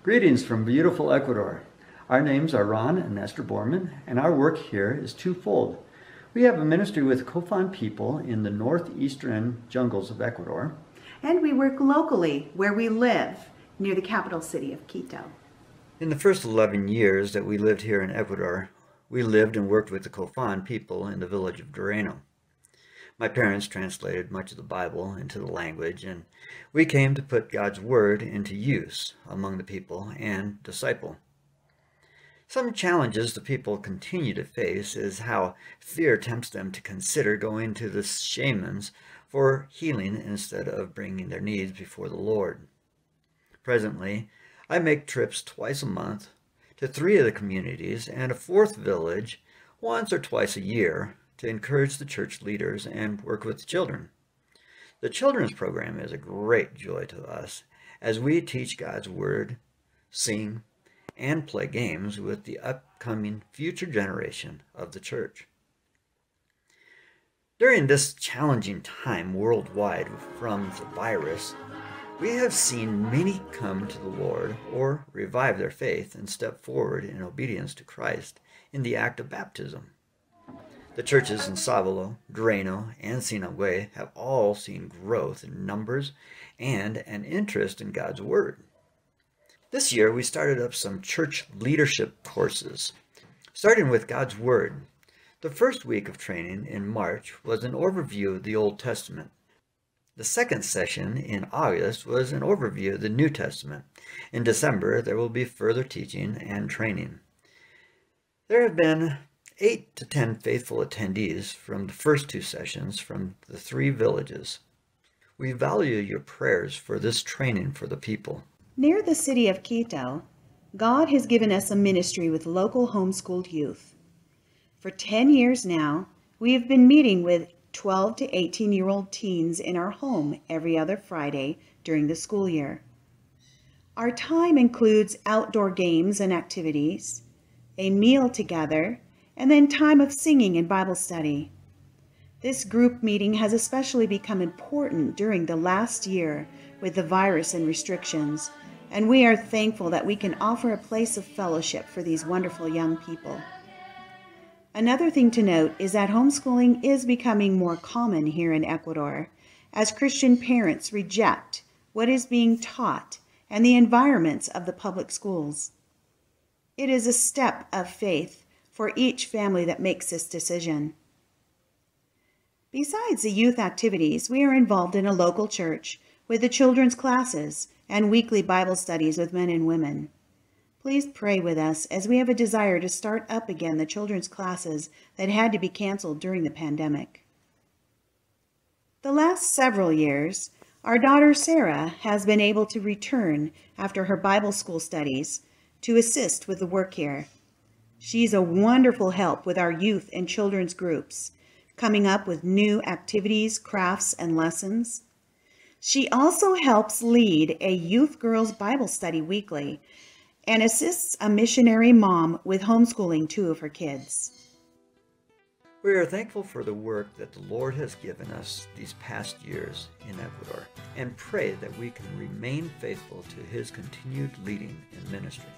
Greetings from beautiful Ecuador. Our names are Ron and Esther Borman, and our work here is twofold. We have a ministry with Kofan people in the northeastern jungles of Ecuador. And we work locally where we live, near the capital city of Quito. In the first 11 years that we lived here in Ecuador, we lived and worked with the Kofan people in the village of Durano. My parents translated much of the Bible into the language, and we came to put God's Word into use among the people and disciple. Some challenges the people continue to face is how fear tempts them to consider going to the shamans for healing instead of bringing their needs before the Lord. Presently, I make trips twice a month to 3 of the communities and a 4th village once or twice a year to encourage the church leaders and work with the children. The children's program is a great joy to us as we teach God's Word, sing, and play games with the upcoming future generation of the church. During this challenging time worldwide from the virus, we have seen many come to the Lord or revive their faith and step forward in obedience to Christ in the act of baptism. The churches in Savalo, Durano, and Sinagüe have all seen growth in numbers and an interest in God's Word. This year, we started up some church leadership courses, starting with God's Word. The first week of training in March was an overview of the Old Testament. The second session in August was an overview of the New Testament. In December, there will be further teaching and training. There have been 8 to 10 faithful attendees from the first 2 sessions from the 3 villages. We value your prayers for this training for the people. Near the city of Quito, God has given us a ministry with local homeschooled youth. For 10 years now, we have been meeting with 12 to 18-year-old teens in our home every other Friday during the school year. Our time includes outdoor games and activities, a meal together, and then time of singing and Bible study. This group meeting has especially become important during the last year with the virus and restrictions, and we are thankful that we can offer a place of fellowship for these wonderful young people. Another thing to note is that homeschooling is becoming more common here in Ecuador as Christian parents reject what is being taught and the environments of the public schools. It is a step of faith for each family that makes this decision. Besides the youth activities, we are involved in a local church with the children's classes and weekly Bible studies with men and women. Please pray with us as we have a desire to start up again the children's classes that had to be canceled during the pandemic. The last several years, our daughter Sarah has been able to return after her Bible school studies to assist with the work here. She's a wonderful help with our youth and children's groups, coming up with new activities, crafts, and lessons. She also helps lead a youth girls Bible study weekly and assists a missionary mom with homeschooling 2 of her kids. We are thankful for the work that the Lord has given us these past years in Ecuador and pray that we can remain faithful to His continued leading in ministry.